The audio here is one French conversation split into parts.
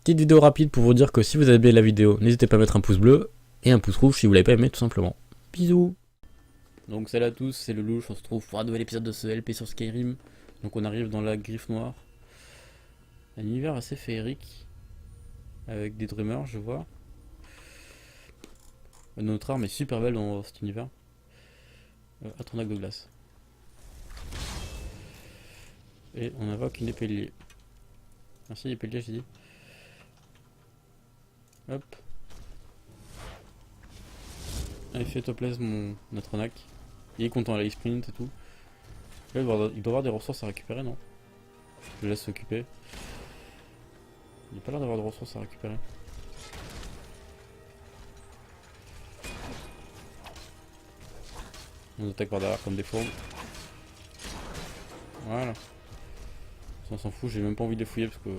Petite vidéo rapide pour vous dire que si vous avez aimé la vidéo, n'hésitez pas à mettre un pouce bleu et un pouce rouge si vous l'avez pas aimé tout simplement. Bisous. Donc salut à tous, c'est le louche, on se retrouve pour un nouvel épisode de ce LP sur Skyrim. Donc on arrive dans la Griffe Noire. Un univers assez féerique, avec des drummers je vois. Notre arme est super belle dans cet univers. Atronac de glace. Et on invoque une épée liée. Merci épée liée j'ai dit. Hop. Allez fais toi plaise mon Atronac. Il est content, là il sprint et tout. Là, il doit avoir des ressources à récupérer, non? Je le laisse s'occuper. Il n'a pas l'air d'avoir de ressources à récupérer. On attaque par derrière comme des fourmis. Voilà. On s'en fout, j'ai même pas envie de les fouiller parce que...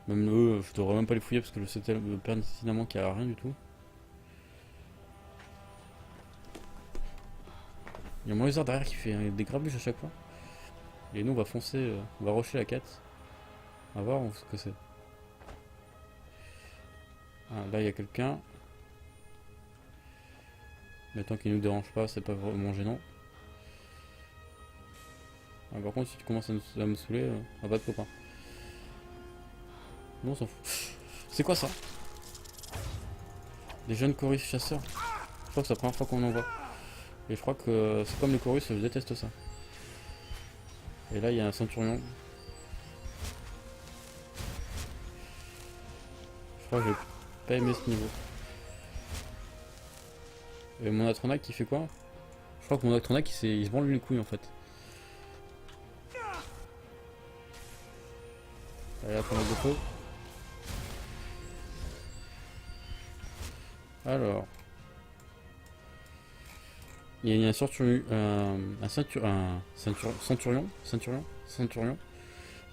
Même eux, je devrais même pas les fouiller parce que je sais pertinemment qu'il n'y a rien du tout. Il y a mon lézard derrière qui fait des grabuges à chaque fois. Et nous on va foncer, on va rusher la quête. On va voir ce que c'est. Ah, là il y a quelqu'un. Mais tant qu'il nous dérange pas, c'est pas vraiment gênant. Ah, par contre si tu commences à me saouler, on va pas de copain. Non on s'en fout. C'est quoi ça? Des jeunes choristes chasseurs. Je crois que c'est la première fois qu'on en voit. Et je crois que c'est comme les choristes, je déteste ça. Et là il y a un centurion. Je crois que j'ai pas aimé ce niveau. Et mon Atronac il fait quoi? Je crois que mon Atronac il se branle les couilles en fait. Allez, Atronac de feu. Alors. Il y a un centurion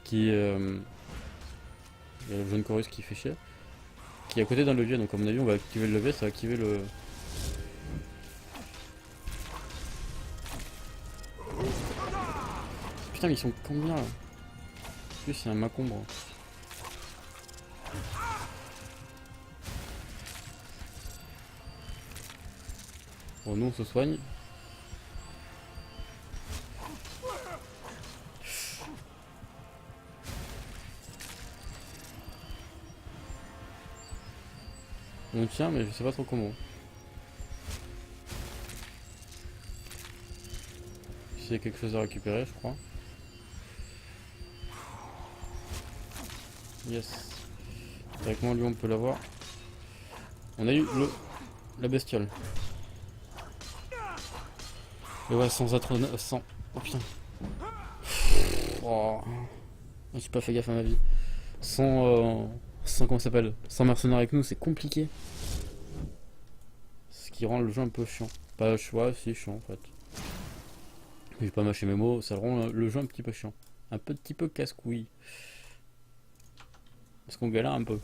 qui il y a le jeune chorus qui fait chier. Qui est à côté d'un levier, donc à mon avis on va activer le levier, ça va activer le. Putain mais ils sont combien là? En plus c'est un macombre. Bon nous on se soigne. On tient mais je sais pas trop comment. S'il y a quelque chose à récupérer je crois. Yes. Directement lui on peut l'avoir. On a eu la bestiole. Et ouais sans être... sans... Oh putain. Oh. J'ai pas fait gaffe à ma vie. Sans comment ça s'appelle, sans mercenaires avec nous, c'est compliqué. Ce qui rend le jeu un peu chiant. Pas choix, si chiant en fait. J'ai pas mâché mes mots, ça rend le jeu un petit peu chiant. Un petit peu casse-couille. Parce qu'on galère un peu.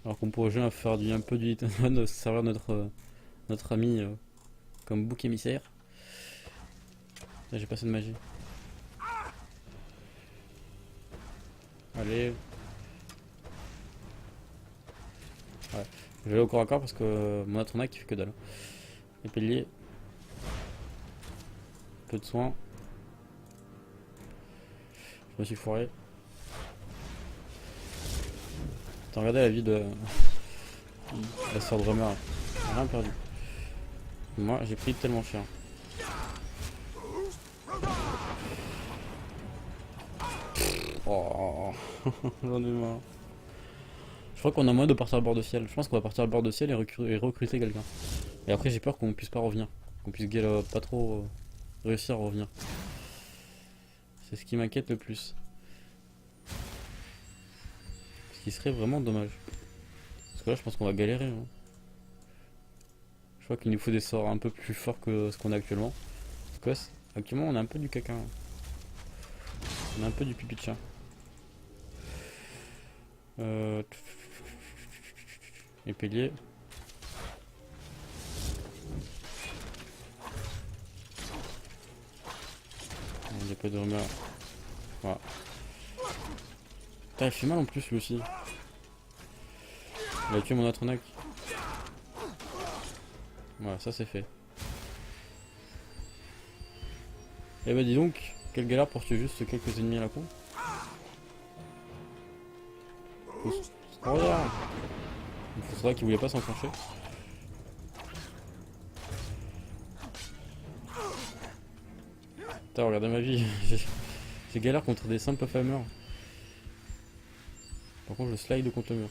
Alors qu'on pourrait jouer à faire un peu du hit and run, servir notre ami comme bouc émissaire. Là j'ai passé de magie. Allez. Ouais. Je vais aller au corps à corps parce que mon Atronac il fait que dalle. Les piliers. Peu de soins. Je me suis foiré. T'as regardé la vie de la sœur drummer. Rien perdu. Moi j'ai pris tellement cher. Oh, j'en ai marre. Je crois qu'on a moyen de partir à bord de ciel. Je pense qu'on va partir à bord de ciel et recruter quelqu'un. Et après j'ai peur qu'on puisse pas revenir. Qu'on puisse pas trop réussir à revenir. C'est ce qui m'inquiète le plus. Ce qui serait vraiment dommage. Parce que là je pense qu'on va galérer. Hein. Je crois qu'il nous faut des sorts un peu plus forts que ce qu'on a actuellement. Parce que actuellement on a un peu du caca. Hein. On a un peu du pipi de chat. Épélier. Il n'y a pas de rumeur. Voilà. Putain, il fait mal en plus lui aussi. Il a tué mon Atronak. Voilà, ça c'est fait. Eh bah dis donc, quelle galère pour tuer juste quelques ennemis à la con. Oh regarde. C'est vrai qu'il voulait pas s'enclencher. Putain, regardez ma vie. J'ai galère contre des simples fameurs. Par contre, je slide contre le mur.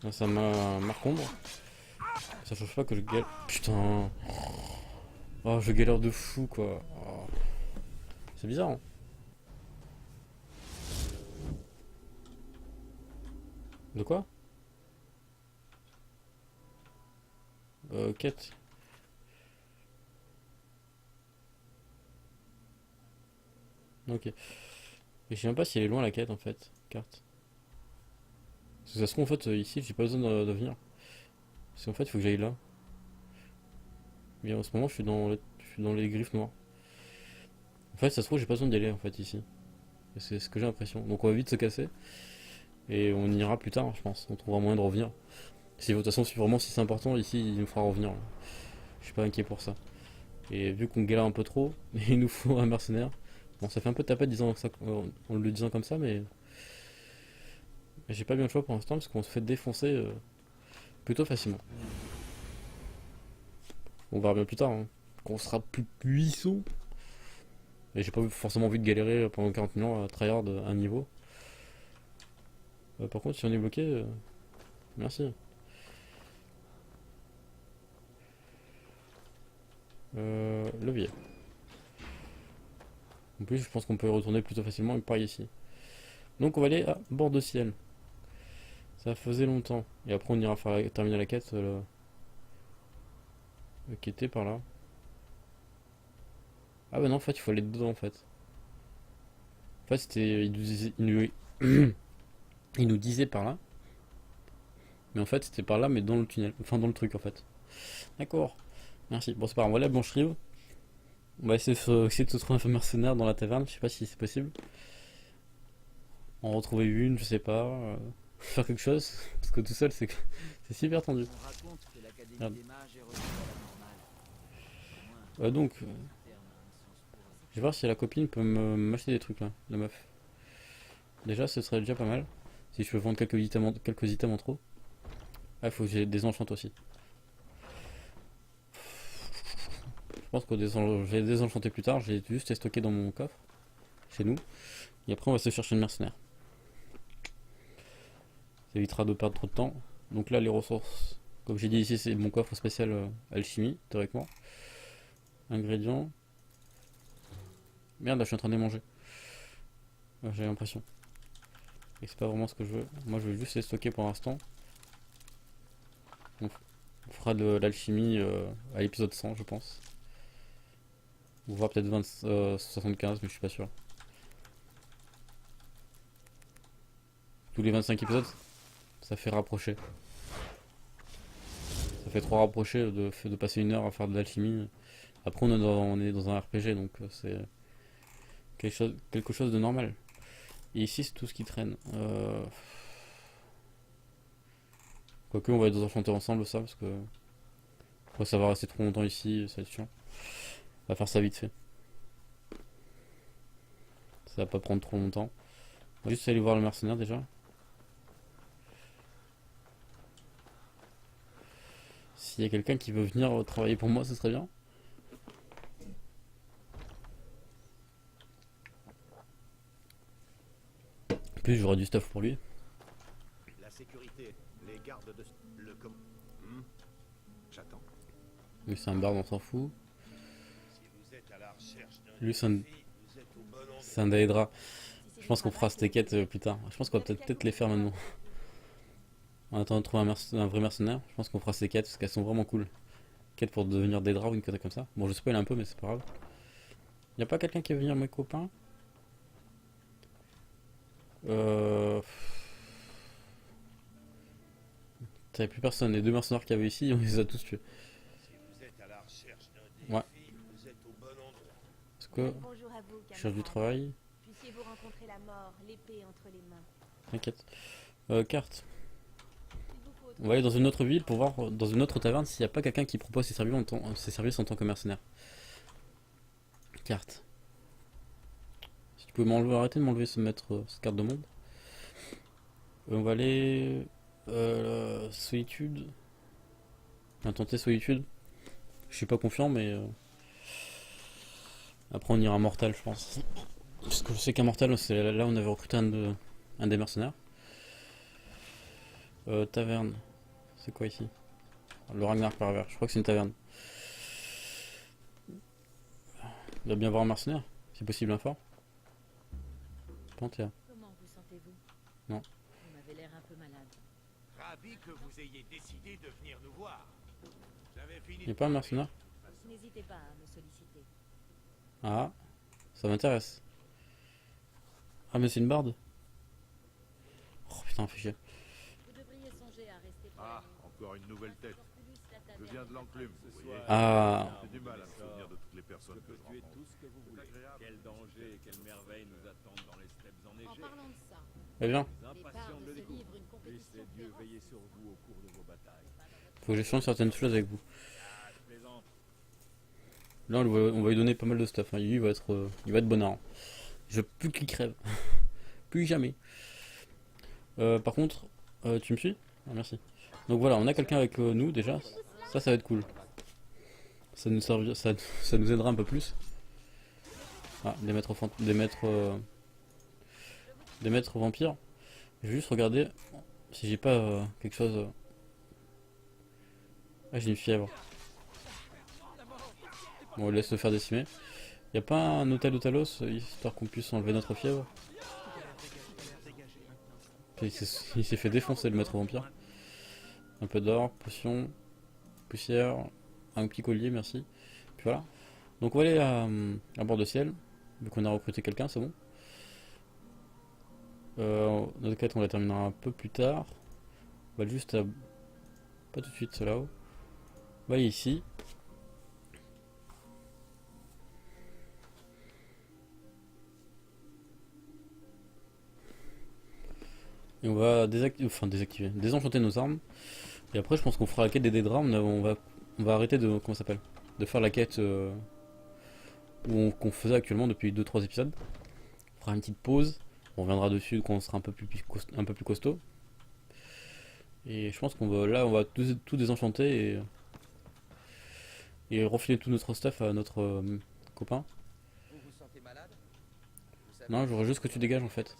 Là, ça m'a marcombre. Ça change pas que je galère. Putain. Oh, je galère de fou quoi. Oh. C'est bizarre, hein. De quoi? Quête. Ok. Et je sais même pas si elle est loin la quête en fait. Carte. Parce que ça se trouve en fait ici j'ai pas besoin de venir. Parce qu'en fait il faut que j'aille là. Mais en ce moment je suis dans les griffes noires. En fait ça se trouve j'ai pas besoin d'y aller en fait ici. Et c'est ce que j'ai l'impression. Donc on va vite se casser. Et on ira plus tard je pense. On trouvera moyen de revenir. Si de toute façon si c'est important ici il nous fera revenir. Je suis pas inquiet pour ça. Et vu qu'on galère un peu trop, il nous faut un mercenaire. Bon ça fait un peu taper disant ça, en le disant comme ça mais j'ai pas bien le choix pour l'instant parce qu'on se fait défoncer plutôt facilement. On verra bien plus tard, hein, quand on sera plus puissant. Et j'ai pas forcément envie de galérer pendant 40 000 ans à tryhard un niveau. Par contre, si on est bloqué, merci. Levier. En plus, je pense qu'on peut y retourner plutôt facilement et par ici. Donc on va aller à bord de ciel. Ça faisait longtemps. Et après, on ira terminer la quête qui était par là. Ah bah non, en fait, il faut aller dedans en fait. En fait, c'était. Il nous disait par là. Mais en fait, c'était par là, mais dans le tunnel. Enfin, dans le truc en fait. D'accord. Merci. Bon, c'est pas grave. On va aller à Blanche-Rive. On va essayer de se trouver un mercenaire dans la taverne. Je sais pas si c'est possible. En retrouver une, je sais pas. Faire quelque chose. Parce que tout seul, c'est super tendu. Merde. Donc, je vais voir si la copine peut m'acheter des trucs là, la meuf. Déjà, ce serait déjà pas mal. Si je peux vendre quelques items en trop. Ah, il faut que j'ai des enchantes aussi. Je pense que je vais les désenchanter plus tard. J'ai juste les stocker dans mon coffre. Chez nous. Et après, on va se chercher une mercenaire. Ça évitera de perdre trop de temps. Donc là, les ressources. Comme j'ai dit ici, c'est mon coffre spécial alchimie, théoriquement. Ingrédients. Merde, là, je suis en train de les manger. J'ai l'impression. Et c'est pas vraiment ce que je veux. Moi, je veux juste les stocker pour l'instant. On fera de l'alchimie à l'épisode 100, je pense. On va peut-être 75, mais je suis pas sûr. Tous les 25 épisodes, ça fait rapprocher. Ça fait trop rapprocher de passer une heure à faire de l'alchimie. Après, on est dans un RPG, donc c'est quelque chose de normal. Et ici, c'est tout ce qui traîne. Quoique, on va les enchanter ensemble, ça, parce que après, ça va rester trop longtemps ici, ça va être chiant. On va faire ça vite fait. Ça va pas prendre trop longtemps. On va juste aller voir le mercenaire déjà. S'il y a quelqu'un qui veut venir travailler pour moi, ce serait bien. En plus, j'aurai du stuff pour lui. La sécurité, les gardes de le J'attends. Lui, c'est un barde, on s'en fout. Si vous êtes à la recherche Lui, c'est un Daedra. Je pense qu'on fera cette quête plus tard. Je pense qu'on va peut-être les faire maintenant. En attendant de trouver un vrai mercenaire, je pense qu'on fera ces quêtes parce qu'elles sont vraiment cool. Quête pour devenir Daedra ou une quête comme ça. Bon, je spoil un peu, mais c'est pas grave. Y'a pas quelqu'un qui veut venir, mes copains? T'avais plus personne. Les deux mercenaires qu'il y avait ici, on les a tous tués. Si vous êtes à la recherche d'un défi, Ouais. vous êtes au bon endroit. C'est que Bonjour à vous, je cherche du camarades. travail. Puissiez-vous rencontrer la mort, l'épée entre les mains. T'inquiète. Carte. Il vous faut On va aller dans une autre ville pour voir dans une autre taverne s'il n'y a pas quelqu'un qui propose ses services en tant que mercenaire. Carte. Si tu pouvais m'enlever, arrêter de m'enlever cette carte de monde. On va aller. Solitude. On va tenter solitude. Je suis pas confiant, mais. Après, on ira à Mortal, je pense. Parce que je sais qu'à Mortal, c'est là où on avait recruté un des mercenaires. Taverne. C'est quoi ici? Le Ragnar Pervers. Je crois que c'est une taverne. Il doit bien avoir un mercenaire. Si possible, un fort. Panthéa. Comment vous sentez-vous? Non. Vous m'avez l'air un peu malade. Ravi que vous ayez décidé de venir nous voir. J'avais fini. Il n'y a pas un mercenaire? N'hésitez pas à me solliciter. Ah, ça m'intéresse. Ah, mais c'est une barde? Oh putain, fais chier. Vous devriez songer à rester près Ah, de nous. encore une nouvelle tête. Corpulus, la Je taverne viens de est l'enclume, vous voyez. Ah, J'ai du mal à me souvenir de toutes les personnes que je tuer rencontre. tout ce que vous voulez. Quel danger et quelle merveille nous attendent dans les steppes En enneigées. parlant de ça, eh bien, Les les impatients bardes de le se découvrir. livrent une Puissent compétition les dieux féroce. veiller sur vous au cours de vos batailles. faut que j'échange certaines choses avec vous. Ah, je plaisante. Là, on va lui donner pas mal de stuff. Hein. Lui, il va être bonnard. Je veux plus qu'il crève. Plus jamais. Par contre, tu me suis? Ah, merci. Donc voilà, on a quelqu'un avec nous déjà. Ça va être cool. Ça nous aidera un peu plus. Ah, des maîtres vampires. Je vais juste regarder si j'ai pas quelque chose. Ah, j'ai une fièvre. Bon, on laisse le faire décimer. Y a pas un hôtel de Talos histoire qu'on puisse enlever notre fièvre? Il s'est fait défoncer le maître vampire. Un peu d'or, potion, poussière, un petit collier, merci. Puis voilà. Donc on va aller à bord de ciel. Vu qu'on a recruté quelqu'un, c'est bon. Notre quête, on la terminera un peu plus tard. On va aller juste à. Pas tout de suite, c'est là-haut. On va aller ici. Et on va désactiver, désenchanter nos armes. Et après, je pense qu'on fera la quête des Dédras. On va arrêter de. Comment ça s'appelle? De faire la quête qu'on faisait actuellement depuis 2-3 épisodes. On fera une petite pause. On reviendra dessus quand on sera un peu plus costaud. Et je pense qu'on va tout désenchanter et refiler tout notre stuff à notre copain. Vous vous sentez malade? Vous savez Non, je voudrais juste que tu dégages en fait.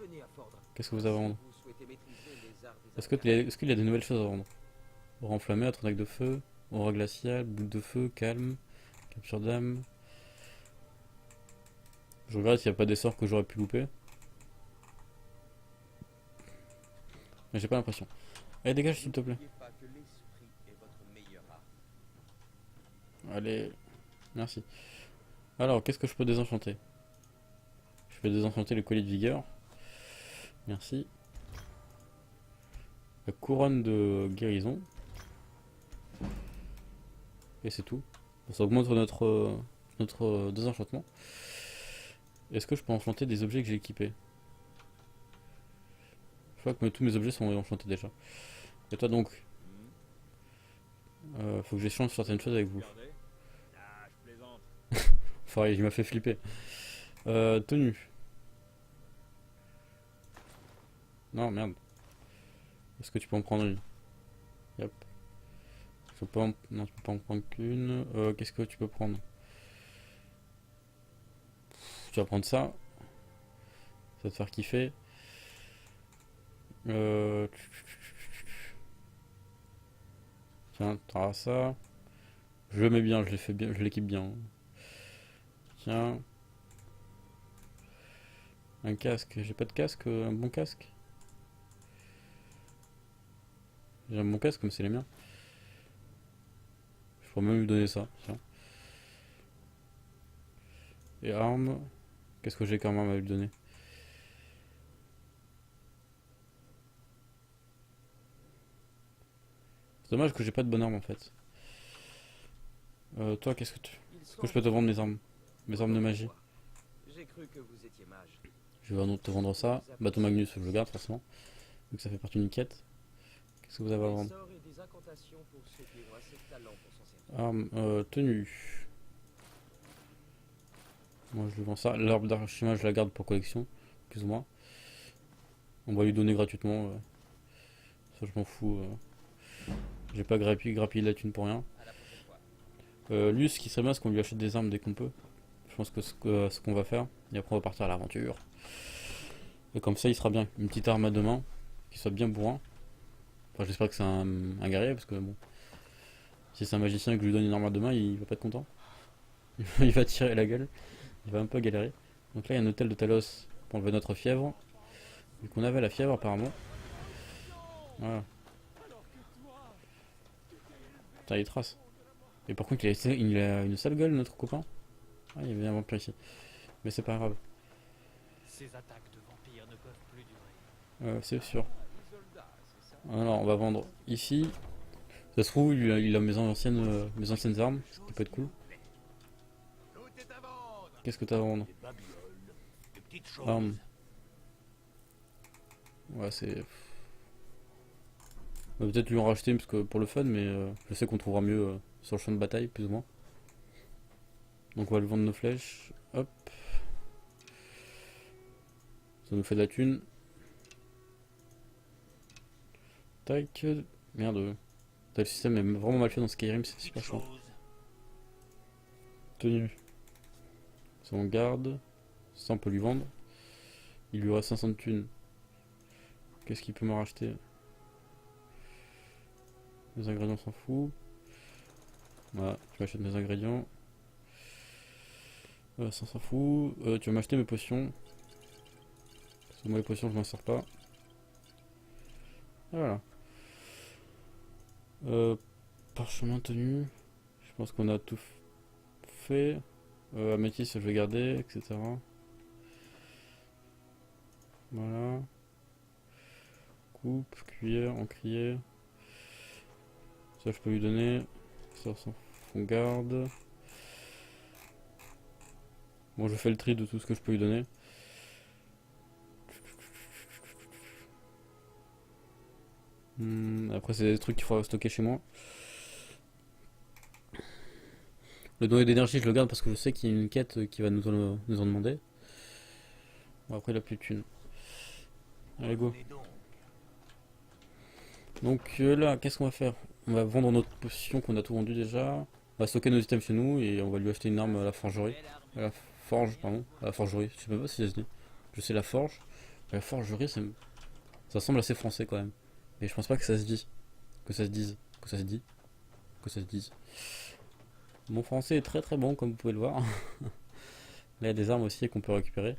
Venez à Fordre. Qu'est-ce que vous avez à vendre? Vous souhaitez maîtriser les arts des Est-ce qu'il y a des nouvelles choses à vendre? Aura enflammée, attaque de feu, aura glaciale, boule de feu, calme, capture d'âme. Je regarde s'il n'y a pas des sorts que j'aurais pu louper. Mais j'ai pas l'impression. Allez, dégage s'il te plaît. N'oubliez pas que l'esprit est votre meilleur art. Allez, merci. Alors, qu'est-ce que je peux désenchanter? Je peux désenchanter le collier de vigueur. Merci. La couronne de guérison. Et c'est tout. Ça augmente notre désenchantement. Est-ce que je peux enchanter des objets que j'ai équipés? Je crois que tous mes objets sont enchantés déjà. Et toi donc, faut que j'échange certaines choses avec vous. Regardez. Ah, je plaisante. Enfin, il m'a fait flipper. Tenue. Non, merde. Est-ce que tu peux en prendre une? Yep. Je peux pas non, tu peux pas en prendre qu'une. Qu'est-ce que tu peux prendre? Tu vas prendre ça. Ça va te faire kiffer. Tiens, t'auras ça. Je le mets bien, je l'ai fait bien, je l'équipe bien. Tiens. Un casque. J'ai pas de casque, un bon casque. J'ai un bon casque comme c'est les miens. Je pourrais même lui donner ça. Tiens. Et armes. Qu'est-ce que j'ai comme arme à lui donner? C'est dommage que j'ai pas de bonne arme en fait. Toi, est-ce que je peux te vendre mes armes? Mes armes de magie. J'ai cru que vous étiez mage. Je vais te vendre ça. Bâton Magnus, je le garde forcément. Donc ça fait partie d'une quête. Qu'est-ce que vous avez à Des vendre? sorts et des incantations pour ceux qui ont assez de talent pour s'en servir. Arme, tenue. Moi je lui vends ça. L'arbre d'archimage, je la garde pour collection. Plus ou moins. On va lui donner gratuitement. Ça, je m'en fous. J'ai pas grappillé de la thune pour rien. À la prochaine fois. Lui, ce qui serait bien, c'est qu'on lui achète des armes dès qu'on peut. Je pense que ce qu'on va faire. Et après, on va partir à l'aventure. Et comme ça, il sera bien. Une petite arme à deux mains. Qui soit bien bourrin. Enfin, j'espère que c'est un guerrier. Parce que bon. Si c'est un magicien et que je lui donne une arme à deux mains, il va pas être content. Il va tirer la gueule. Il va un peu galérer. Donc là, il y a un hôtel de Talos pour enlever notre fièvre. Vu qu'on avait la fièvre, apparemment. Voilà. Putain, il trace. Et par contre, il a une sale gueule, notre copain. Ah, il y avait un vampire ici. Mais c'est pas grave. Ces attaques de vampires ne peuvent plus durer. C'est sûr. Des soldats, c'est ça. Alors, on va vendre ici. Ça se trouve, il a mes anciennes armes. Ce qui peut être cool. Tout est à vendre. Qu'est-ce que t'as à vendre? Des babioles, des petites choses. Armes. Ouais, c'est... On va peut-être lui en racheter parce que pour le fun, mais je sais qu'on trouvera mieux sur le champ de bataille, plus ou moins. Donc on va lui vendre nos flèches. Hop. Ça nous fait de la thune. Tac. Merde. Le système est vraiment mal fait dans Skyrim, c'est super chiant. Tenue. Ça on garde. Ça on peut lui vendre. Il lui aura 500 de thunes. Qu'est-ce qu'il peut me racheter? Les ingrédients, on s'en fout. Voilà, tu m'achètes mes ingrédients. Ça s'en fout. Tu vas m'acheter mes potions. Parce que moi les potions je m'en sers pas. Et voilà. Parchemin tenu. Je pense qu'on a tout fait. Améthyste je vais garder, etc. Voilà. Coupe, cuillère, encrier. Ça je peux lui donner. Ça on garde. Bon, je fais le tri de tout ce que je peux lui donner. Après c'est des trucs qu'il faudra stocker chez moi. Le noyau d'énergie je le garde parce que je sais qu'il y a une quête qui va nous en demander. Bon, après il a plus de thunes. Allez go. Donc là qu'est-ce qu'on va faire? On va vendre notre potion qu'on a tout vendu déjà. On va stocker nos items chez nous et on va lui acheter une arme à la forgerie. À la forge, pardon. À la forgerie. Je sais même pas si ça se dit. Je sais la forge. La forgerie, ça semble assez français quand même. Mais je pense pas que ça se dit. Que ça se dise. Que ça se dit. Que ça se dise. Mon français est très très bon comme vous pouvez le voir. Là il y a des armes aussi qu'on peut récupérer.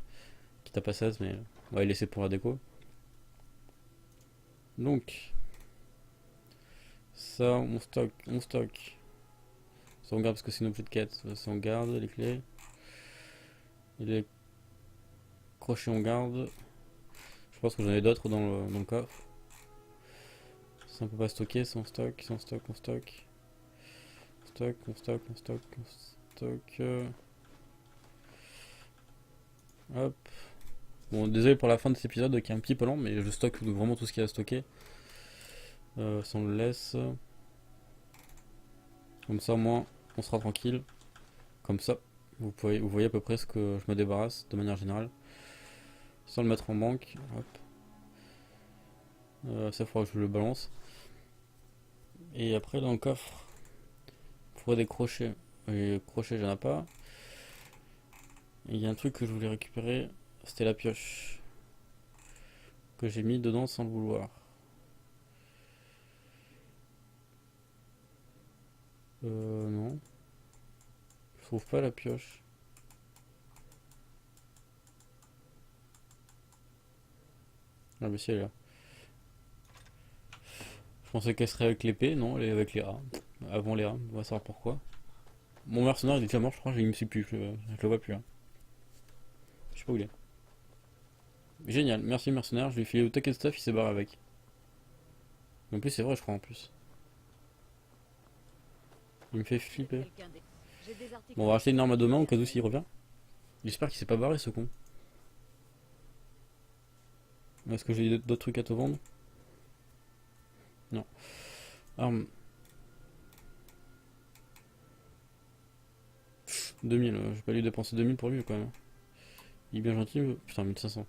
Quitte à pas 16 mais on va les laisser pour la déco. Donc. Ça on stocke. Ça on garde parce que c'est une objet de quête. Ça on garde les clés. Et les crochets on garde. Je pense que j'en ai d'autres dans le coffre. Ça on peut pas stocker, ça on stocke, on stocke. On stocke. Hop. Bon désolé pour la fin de cet épisode qui est un petit peu lent mais je stocke vraiment tout ce qu'il y a à stocker. Ça on le laisse. Comme ça au moins on sera tranquille. Comme ça vous voyez à peu près ce que je me débarrasse de manière générale. Sans le mettre en banque. Hop. Ça faudra que je le balance. Et après dans le coffre, il faudrait des crochets. Les crochets j'en ai pas. Il y a un truc que je voulais récupérer, c'était la pioche. Que j'ai mis dedans sans le vouloir. Non. Je trouve pas la pioche. Ah mais si elle est là. Je pensais qu'elle serait avec l'épée, non, elle est avec les rats. Avant les rats, on va savoir pourquoi. Mon mercenaire il est déjà mort, je crois, je ne me suis plus, je le vois plus. Hein. Je sais pas où il est. Génial, merci mercenaire, je lui ai filé au taquet de stuff, il s'est barré avec. En plus c'est vrai je crois en plus. Il me fait flipper. Bon on va acheter une arme à deux mains au cas où s'il revient. J'espère qu'il s'est pas barré ce con. Est-ce que j'ai d'autres trucs à te vendre? Non. Arme. 2000, j'ai pas lui dépenser 2000 pour lui quand même. Il est bien gentil, mais... putain, 1500.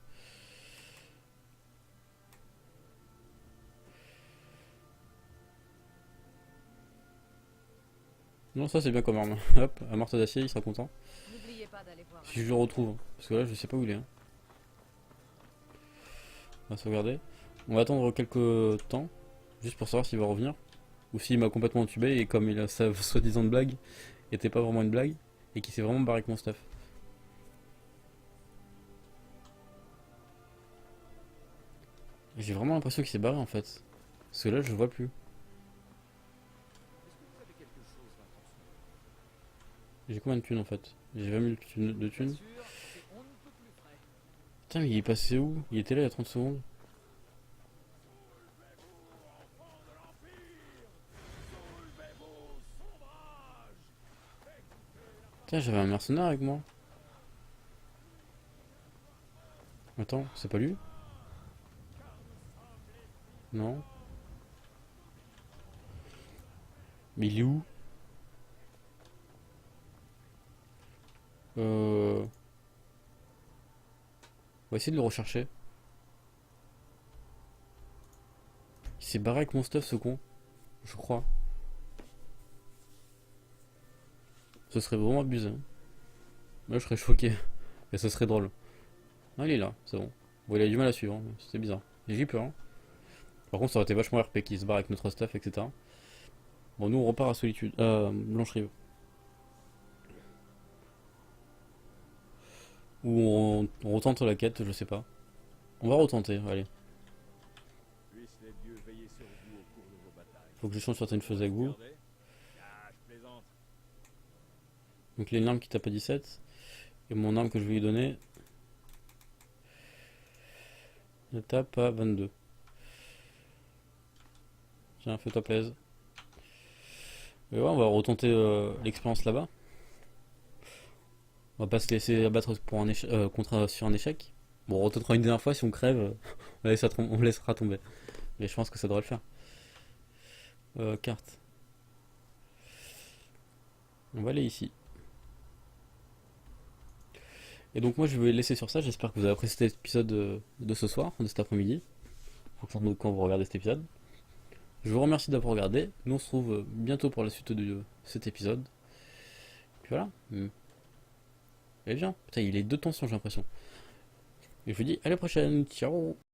Non, ça c'est bien comme arme. Hop, un marteau d'acier, il sera content. N'oubliez pas d'aller voir. Si je le retrouve, hein. Parce que là je sais pas où il est. Hein. On va sauvegarder. On va attendre quelques temps, juste pour savoir s'il va revenir. Ou s'il m'a complètement entubé et comme il a sa soi-disant blague, était pas vraiment une blague, et qu'il s'est vraiment barré avec mon stuff. J'ai vraiment l'impression qu'il s'est barré en fait. Parce que là je le vois plus. Est-ce que vous avez quelque chose d'intention? J'ai combien de thunes en fait? J'ai 20 000 de thunes. Sûr, c'est on ne peut plus frais. Putain mais il est passé où? Il était là il y a 30 secondes. Putain j'avais un mercenaire avec moi. Attends, c'est pas lui? Non. Mais il est où? On va essayer de le rechercher. Il s'est barré avec mon stuff ce con. Je crois. Ce serait vraiment abusé. Hein. Moi je serais choqué. Et ce serait drôle. Ah il est là, c'est bon. Bon il a du mal à suivre, hein. C'est bizarre. J'ai eu peur. Hein. Par contre ça aurait été vachement RP qu'il se barre avec notre stuff, etc. Bon nous on repart à Solitude. Blanche-Rive. Ou on retente la quête, je sais pas. On va retenter, allez. Puissent les dieux veiller sur vous au cours de vos batailles. Faut que je change certaines choses avec vous. Regardez. Ah, je plaisante. Donc les armes qui tapent à 17. Et mon arme que je vais lui donner. Elle tape à 22. Tiens, fais-toi plaisir. Et ouais, on va retenter l'expérience là-bas. On va pas se laisser abattre pour un sur un échec. Bon, on retentera une dernière fois, si on crève, on laissera tomber. Mais je pense que ça devrait le faire. Carte. On va aller ici. Et donc moi je vais laisser sur ça, j'espère que vous avez apprécié cet épisode de ce soir, de cet après-midi. En fonction de quand vous regardez cet épisode. Je vous remercie d'avoir regardé. Nous on se retrouve bientôt pour la suite de cet épisode. Et puis voilà. Et bien, putain il est de tension j'ai l'impression. Et je vous dis à la prochaine, ciao.